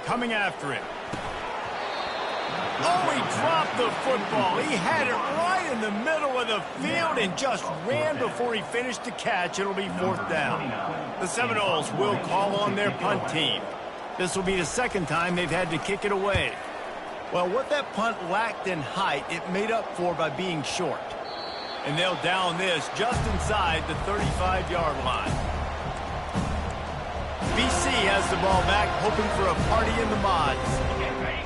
Coming after it. Oh, he dropped the football. He had it right in the middle of the field and just ran before he finished the catch. It'll be fourth down. The Seminoles will call on their punt team. This will be the second time they've had to kick it away. Well, what that punt lacked in height, it made up for by being short. And they'll down this just inside the 35-yard line. BC has the ball back, hoping for a party in the mods.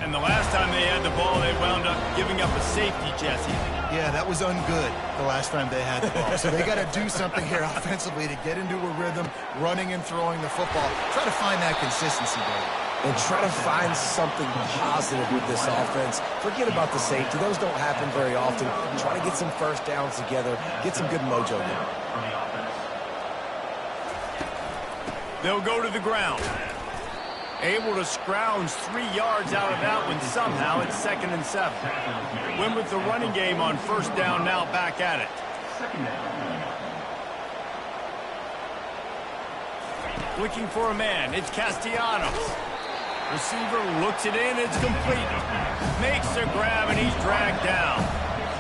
And the last time they had the ball, they wound up giving up a safety, Jesse. Yeah, that was ungood the last time they had the ball. So they got to do something here offensively to get into a rhythm, running and throwing the football. Try to find that consistency, Dave. And try to find something positive with this offense. Forget about the safety. Those don't happen very often. Try to get some first downs together. Get some good mojo there. They'll go to the ground. Able to scrounge 3 yards out of that one somehow. It's 2nd and 7. Win with the running game on first down, now back at it. Looking for a man. It's Castellanos. Receiver looks it in. It's complete. Makes the grab, and he's dragged down.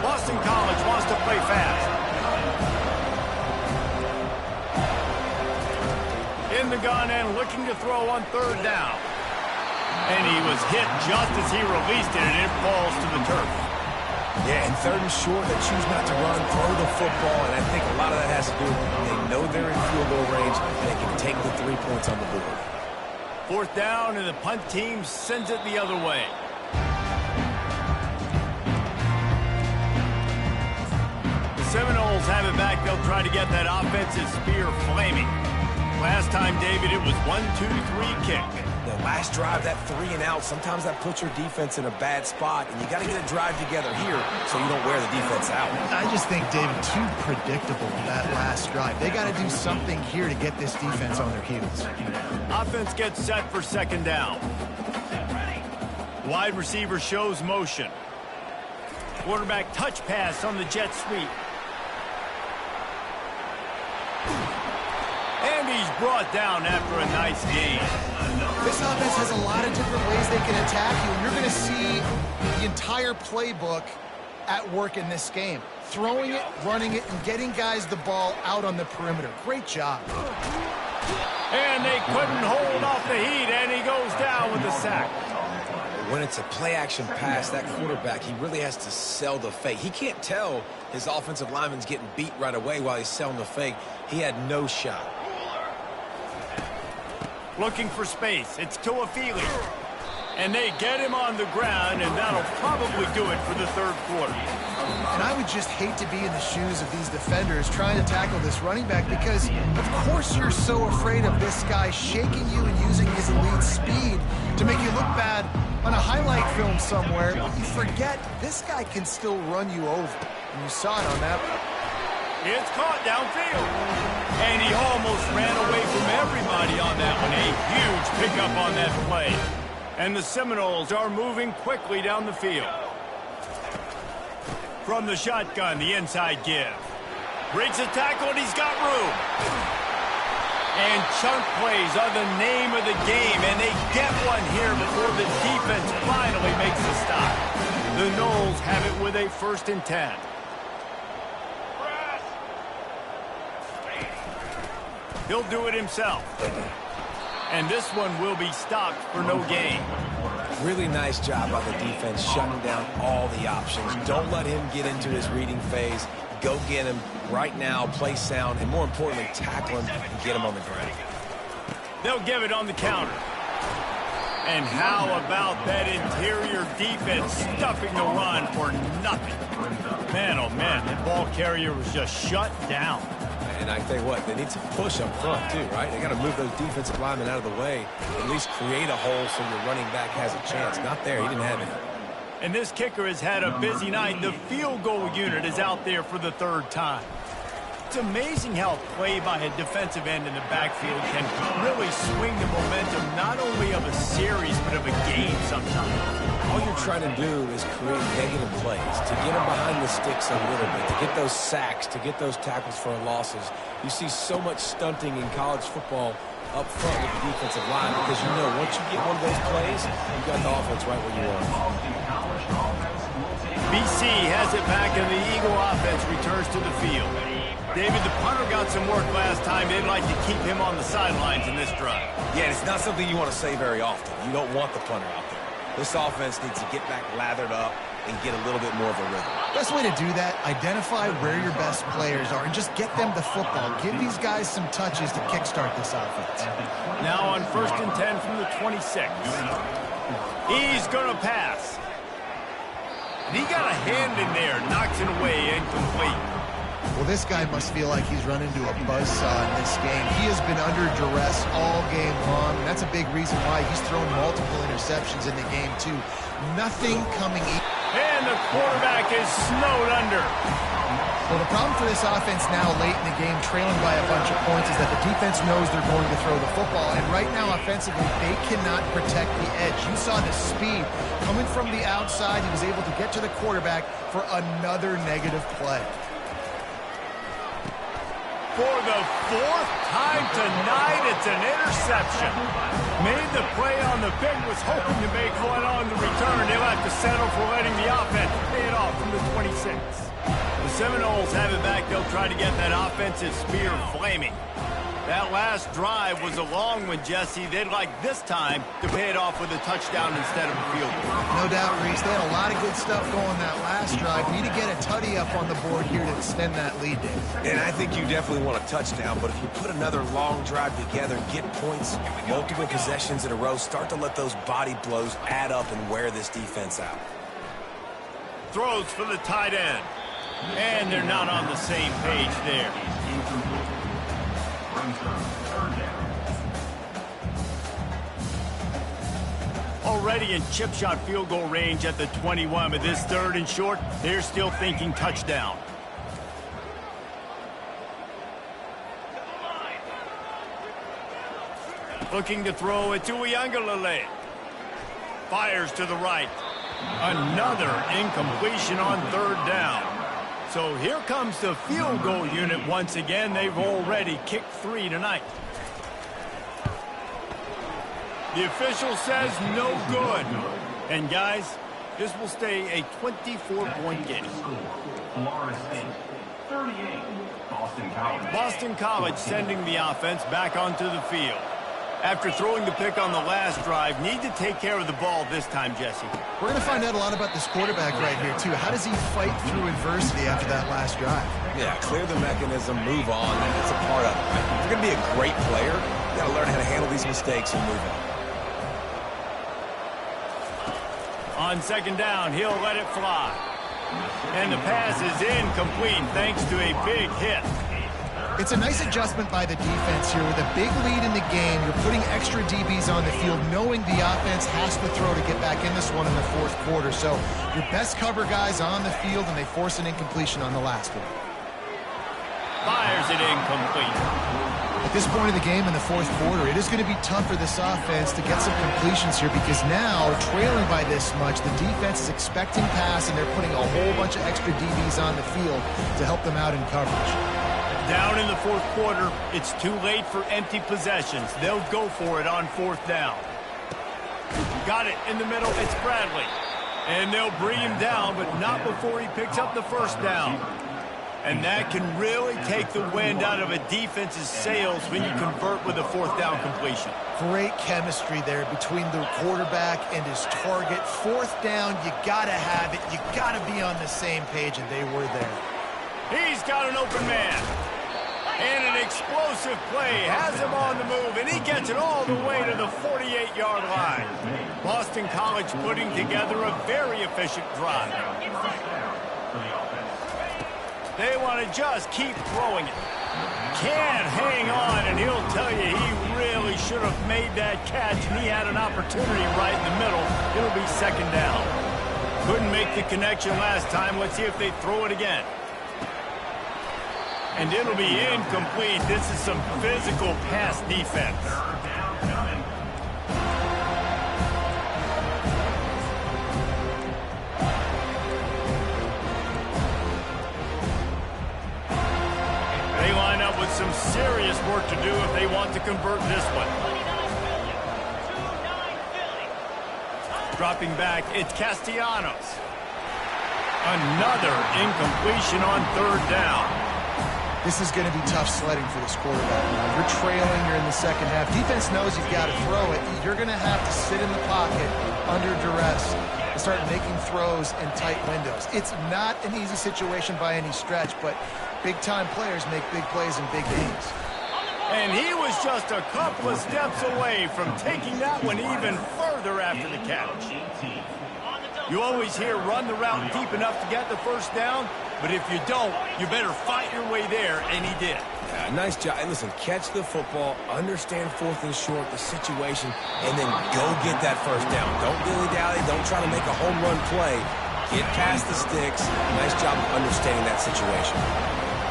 Boston College wants to play fast. In the gun and looking to throw on third down. And he was hit just as he released it, and it falls to the turf. Yeah, and third and short, they choose not to run, throw the football, and I think a lot of that has to do with they know they're in field goal range, and they can take the 3 points on the board. Fourth down, and the punt team sends it the other way. The Seminoles have it back. They'll try to get that offensive spear flaming. Last time, David, it was 1-2-3 kick. The last drive, that 3 and out, sometimes that puts your defense in a bad spot, and you got to get a drive together here so you don't wear the defense out. I just think, David, too predictable that last drive. They got to do something here to get this defense on their heels. Offense gets set for second down. Wide receiver shows motion. Quarterback touch pass on the jet sweep. And he's brought down after a nice gain. This offense has a lot of different ways they can attack you, and you're going to see the entire playbook at work in this game. Throwing it, running it, and getting guys the ball out on the perimeter. Great job. And they couldn't hold off the heat, and he goes down with the sack. When it's a play-action pass, that quarterback, he really has to sell the fake. He can't tell his offensive lineman's getting beat right away while he's selling the fake. He had no shot. Looking for space. It's Tua Feely. And they get him on the ground, and that'll probably do it for the third quarter. And I would just hate to be in the shoes of these defenders trying to tackle this running back because, of course, you're so afraid of this guy shaking you and using his elite speed to make you look bad on a highlight film somewhere. But you forget this guy can still run you over. And you saw it on that one. It's caught downfield. And he almost ran away from everybody on that one. A huge pickup on that play. And the Seminoles are moving quickly down the field. From the shotgun, the inside give. Breaks a tackle, and he's got room. And chunk plays are the name of the game, and they get one here before the defense finally makes the stop. The Noles have it with a 1st and 10. He'll do it himself. And this one will be stopped for no gain. Really nice job by the defense shutting down all the options. Don't let him get into his reading phase. Go get him right now, play sound, and more importantly, tackle him and get him on the ground. They'll give it on the counter. And how about that interior defense stuffing the run for nothing? Man, oh man, the ball carrier was just shut down. And I tell you what, they need some push up front too, right? They got to move those defensive linemen out of the way, at least create a hole so your running back has a chance. Not there, he didn't have any. And this kicker has had a busy night. The field goal unit is out there for the 3rd time. It's amazing how play by a defensive end in the backfield can really swing the momentum not only of a series but of a game sometimes. All you're trying to do is create negative plays, to get them behind the sticks a little bit, to get those sacks, to get those tackles for losses. You see so much stunting in college football up front with the defensive line because you know once you get one of those plays, you got the offense right where you want. BC has it back and the Eagle offense returns to the field. David, the punter got some work last time. They'd like to keep him on the sidelines in this drive. Yeah, it's not something you want to say very often. You don't want the punter out there. This offense needs to get back lathered up and get a little bit more of a rhythm. Best way to do that, identify where your best players are and just get them the football. Give these guys some touches to kickstart this offense. Now on 1st and 10 from the 26. He's going to pass. And he got a hand in there, knocks it away, incomplete. Well, this guy must feel like he's run into a buzzsaw in this game. He has been under duress all game long, and that's a big reason why he's thrown multiple interceptions in the game, too. Nothing coming easy. And the quarterback is snowed under. Well, the problem for this offense now late in the game, trailing by a bunch of points, is that the defense knows they're going to throw the football. And right now, offensively, they cannot protect the edge. You saw the speed coming from the outside. He was able to get to the quarterback for another negative play. For the 4th time tonight, it's an interception. Made the play on the pick, was hoping to make one on the return. They'll have to settle for letting the offense pay it off from the 26. The Seminoles have it back. They'll try to get that offensive spear flaming. That last drive was a long one, Jesse. They'd like this time to pay it off with a touchdown instead of a field goal. No doubt, Reese. They had a lot of good stuff going that last drive. Need to get a tutty up on the board here to extend that lead, Dave. And I think you definitely want a touchdown, but if you put another long drive together, get points, multiple possessions in a row, start to let those body blows add up and wear this defense out. Throws for the tight end. And they're not on the same page there. Already in chip shot field goal range at the 21, but this 3rd and short, they're still thinking touchdown. Looking to throw it to Uiagalelei. Fires to the right. Another incompletion on 3rd down. So here comes the field goal unit once again. They've already kicked 3 tonight. The official says no good. And guys, this will stay a 24-point game. Florida State, 38. Boston College. Boston College sending the offense back onto the field. After throwing the pick on the last drive, need to take care of the ball this time, Jesse. We're going to find out a lot about this quarterback right here, too. How does he fight through adversity after that last drive? Yeah, clear the mechanism, move on. That's a part of it. Right? If you're going to be a great player, you got to learn how to handle these mistakes and move on. On second down, he'll let it fly. And the pass is incomplete thanks to a big hit. It's a nice adjustment by the defense here. With a big lead in the game, you're putting extra DBs on the field, knowing the offense has to throw to get back in this one in the fourth quarter. So your best cover guys on the field, and they force an incompletion on the last one. Fires it incomplete. At this point of the game in the fourth quarter, it is going to be tough for this offense to get some completions here, because now, trailing by this much, the defense is expecting pass, and they're putting a whole bunch of extra DBs on the field to help them out in coverage. Down in the fourth quarter, it's too late for empty possessions. They'll go for it on fourth down. Got it in the middle. It's Bradley. And they'll bring him down, but not before he picks up the first down. And that can really take the wind out of a defense's sails when you convert with a fourth down completion. Great chemistry there between the quarterback and his target. Fourth down, you got to have it. You got to be on the same page, and they were there. He's got an open man. And an explosive play has him on the move, and he gets it all the way to the 48-yard line. Boston College putting together a very efficient drive. They want to just keep throwing it. Can't hang on, and he'll tell you he really should have made that catch, and he had an opportunity right in the middle. It'll be second down. Couldn't make the connection last time. Let's see if they throw it again. And it'll be incomplete. This is some physical pass defense. They line up with some serious work to do if they want to convert this one. Dropping back, it's Castellanos. Another incompletion on third down. This is going to be tough sledding for this quarterback. You're trailing, you're in the second half. Defense knows you've got to throw it. You're going to have to sit in the pocket under duress and start making throws in tight windows. It's not an easy situation by any stretch, but big-time players make big plays in big games. And he was just a couple of steps away from taking that one even further after the catch. You always hear run the route deep enough to get the first down, but if you don't, you better fight your way there, and he did. Yeah, nice job. And listen, catch the football, understand fourth and short, the situation, and then go get that first down. Don't dilly-dally. Don't try to make a home run play. Get past the sticks. Nice job of understanding that situation.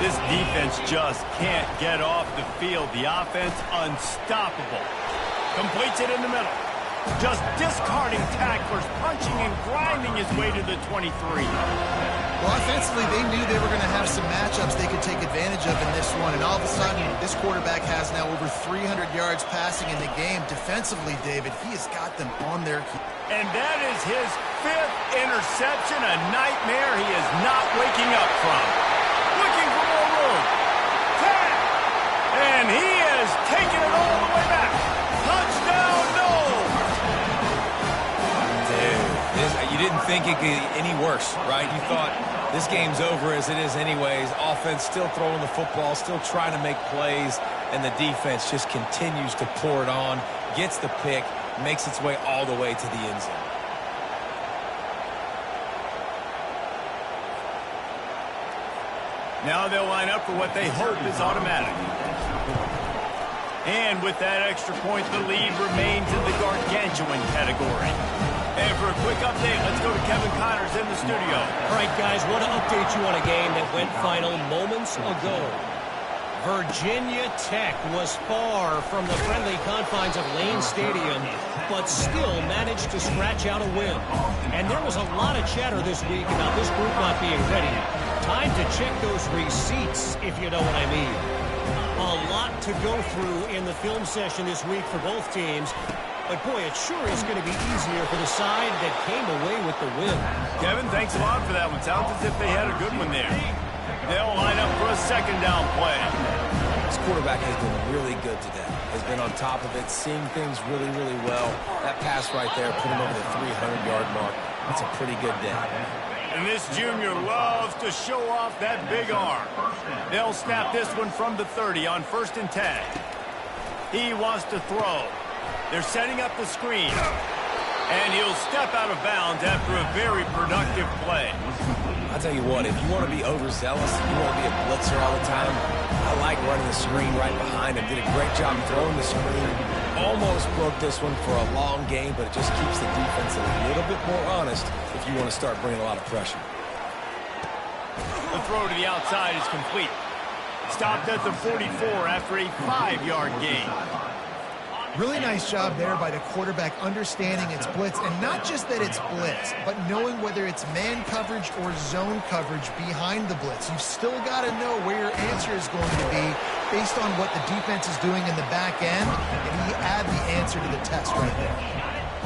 This defense just can't get off the field. The offense, unstoppable. Completes it in the middle. Just discarding tacklers, punching and grinding his way to the 23. Well, offensively, they knew they were going to have some matchups they could take advantage of in this one, and all of a sudden, this quarterback has now over 300 yards passing in the game. Defensively, David, he has got them on their feet. And that is his 5th interception, a nightmare he is not waking up from. Looking for more room. Tap! And he has taken it all the way back. Touchdown, no! You didn't think it could get any worse, right? You thought this game's over as it is anyways. Offense still throwing the football, still trying to make plays, and the defense just continues to pour it on, gets the pick, makes its way all the way to the end zone. Now they'll line up for what they hope is automatic. And with that extra point, the lead remains in the gargantuan category. And for a quick update, let's go to Kevin Connors in the studio. All right, guys, want to update you on a game that went final moments ago. Virginia Tech was far from the friendly confines of Lane Stadium, but still managed to scratch out a win. And there was a lot of chatter this week about this group not being ready. Time to check those receipts, if you know what I mean. A lot to go through in the film session this week for both teams. But, boy, it sure is going to be easier for the side that came away with the win. Kevin, thanks a lot for that one. Sounds as if they had a good one there. They'll line up for a second down play. This quarterback has been really good today. Has been on top of it, seeing things really, really well. That pass right there put him over the 300-yard mark. That's a pretty good day. And this junior loves to show off that big arm. They'll snap this one from the 30 on 1st and 10. He wants to throw. They're setting up the screen. And he'll step out of bounds after a very productive play. I'll tell you what, if you want to be overzealous, you want to be a blitzer all the time, I like running the screen right behind him. Did a great job throwing the screen. Almost broke this one for a long game, but it just keeps the defense a little bit more honest if you want to start bringing a lot of pressure. The throw to the outside is complete. Stopped at the 44 after a 5-yard gain. Really nice job there by the quarterback understanding it's blitz, and not just that it's blitz, but knowing whether it's man coverage or zone coverage behind the blitz. You've still got to know where your answer is going to be based on what the defense is doing in the back end, and he add the answer to the test right there.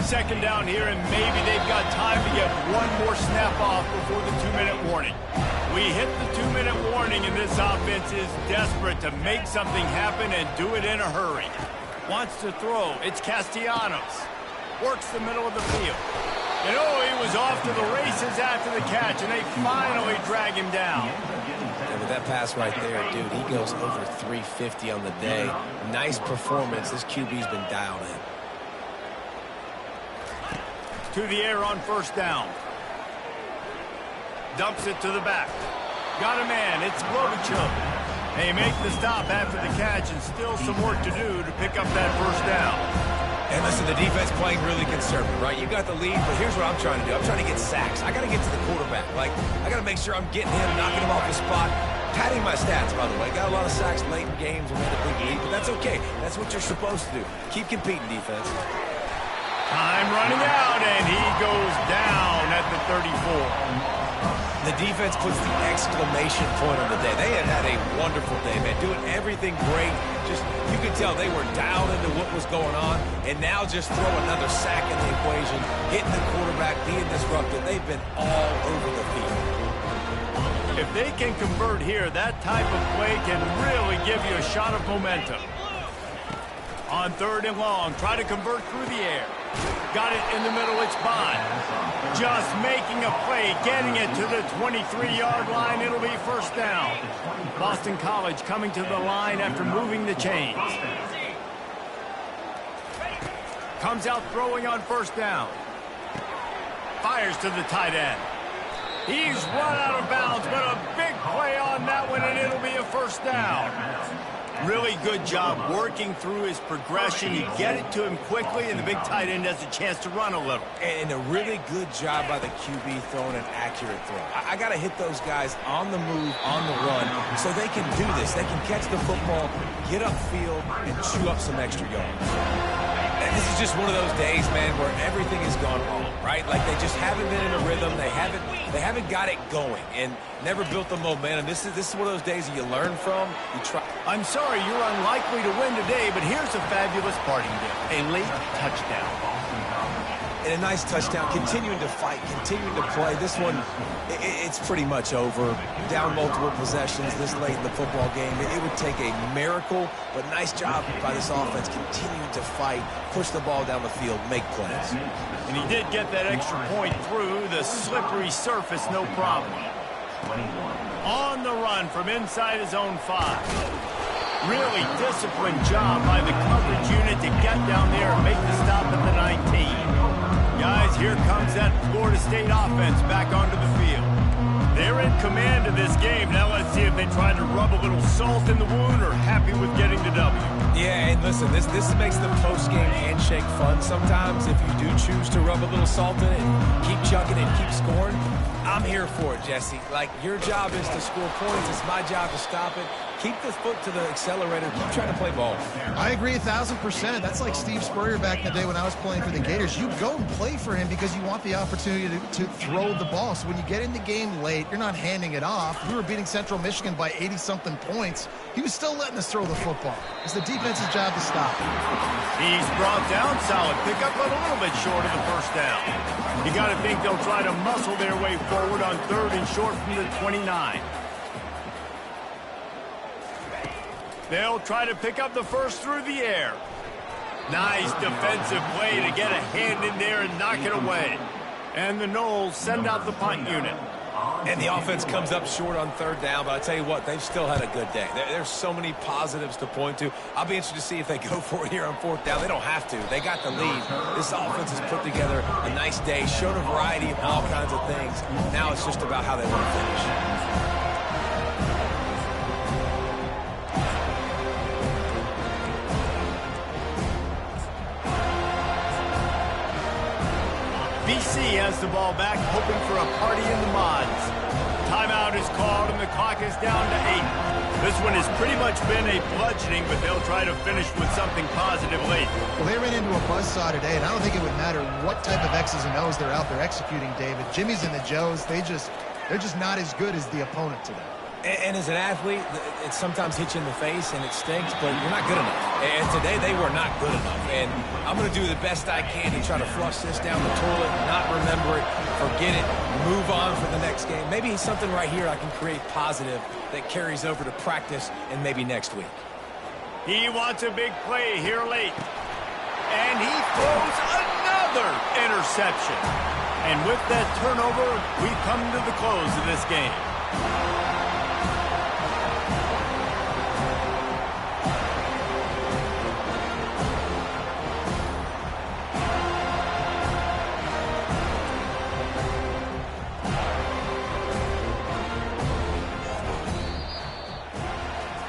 Second down here, and maybe they've got time to get one more snap off before the 2-minute warning. We hit the 2-minute warning, and this offense is desperate to make something happen and do it in a hurry. Wants to throw. It's Castellanos. Works the middle of the field. And he was off to the races after the catch, and they finally drag him down. And with that pass right there, dude, he goes over 350 on the day. Nice performance. This QB's been dialed in. To the air on 1st down. Dumps it to the back. Got a man. It's Glovichuk. They make the stop after the catch, and still some work to do to pick up that 1st down. And listen, the defense playing really conservative, right? You got the lead, but here's what I'm trying to do. I'm trying to get sacks. I got to get to the quarterback. I got to make sure I'm getting him, knocking him off the spot. Padding my stats, by the way. Got a lot of sacks late in games and made a big lead, but that's okay. That's what you're supposed to do. Keep competing, defense. Time running out, and he goes down at the 34. The defense puts the exclamation point on the day. They had a wonderful day, man. Doing everything great. Just, you could tell they were dialed into what was going on. And now just throw another sack in the equation. Hitting the quarterback, being disruptive. They've been all over the field. If they can convert here, that type of play can really give you a shot of momentum. On 3rd and long, try to convert through the air. Got it in the middle, it's Bond. Just making a play, getting it to the 23-yard line. It'll be 1st down. Boston College coming to the line after moving the chains. Comes out throwing on 1st down. Fires to the tight end. He's run out of bounds, but a big play on that one, and it'll be a 1st down. Really good job working through his progression. You get it to him quickly, and the big tight end has a chance to run a little. And a really good job by the QB throwing an accurate throw. I got to hit those guys on the move, on the run, so they can do this. They can catch the football, get upfield, and chew up some extra yards. And this is just one of those days, man, where everything has gone wrong, right? Like they just haven't been in a rhythm. They haven't got it going and never built the momentum. This is one of those days that you learn from. You try. I'm sorry you're unlikely to win today, but here's a fabulous parting gift. A late touchdown. And a nice touchdown, continuing to fight, continuing to play. This one, it's pretty much over. Down multiple possessions this late in the football game. It would take a miracle, but nice job by this offense continuing to fight, push the ball down the field, make plays. And he did get that extra point through the slippery surface, no problem. On the run from inside his own 5. Really disciplined job by the coverage unit to get down there and make the stop at the 19. Guys, here comes that Florida State offense back onto the field. They're in command of this game. Now let's see if they try to rub a little salt in the wound or happy with getting the W. Yeah, and listen, this makes the post-game handshake fun sometimes. If you do choose to rub a little salt in it and keep chucking it, keep scoring, I'm here for it, Jesse. Like, your job is to score points. It's my job to stop it. Keep the foot to the accelerator. Keep trying to play ball. I agree 1,000%. That's like Steve Spurrier back in the day when I was playing for the Gators. You go and play for him because you want the opportunity to throw the ball. So when you get in the game late, you're not handing it off. We were beating Central Michigan by 80-something points. He was still letting us throw the football. It's the defense's job to stop him. He's brought down. Solid pickup, but a little bit short of the first down. You got to think they'll try to muscle their way forward on 3rd and short from the 29. They'll try to pick up the first through the air. Nice defensive play to get a hand in there and knock it away. And the Noles send out the punt unit. And the offense comes up short on 3rd down, but I tell you what, they've still had a good day. There's so many positives to point to. I'll be interested to see if they go for it here on 4th down. They don't have to. They got the lead. This offense has put together a nice day, showed a variety of all kinds of things. Now it's just about how they want to finish. BC has the ball back, hoping for a party in the mods. Timeout is called, and the clock is down to 8. This one has pretty much been a bludgeoning, but they'll try to finish with something positive late. Well, they ran into a buzzsaw today, and I don't think it would matter what type of X's and O's they're out there executing, David. Jimmy's and the Joes, they're just not as good as the opponent today. And as an athlete, it sometimes hits you in the face and it stinks, but you're not good enough. And today they were not good enough. And I'm going to do the best I can to try to flush this down the toilet, not remember it, forget it, move on for the next game. Maybe something right here I can create positive that carries over to practice and maybe next week. He wants a big play here late. And he throws another interception. And with that turnover, we come to the close of this game.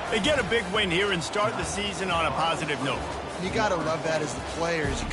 They get a big win here and start the season on a positive note. You got to love that as the players. You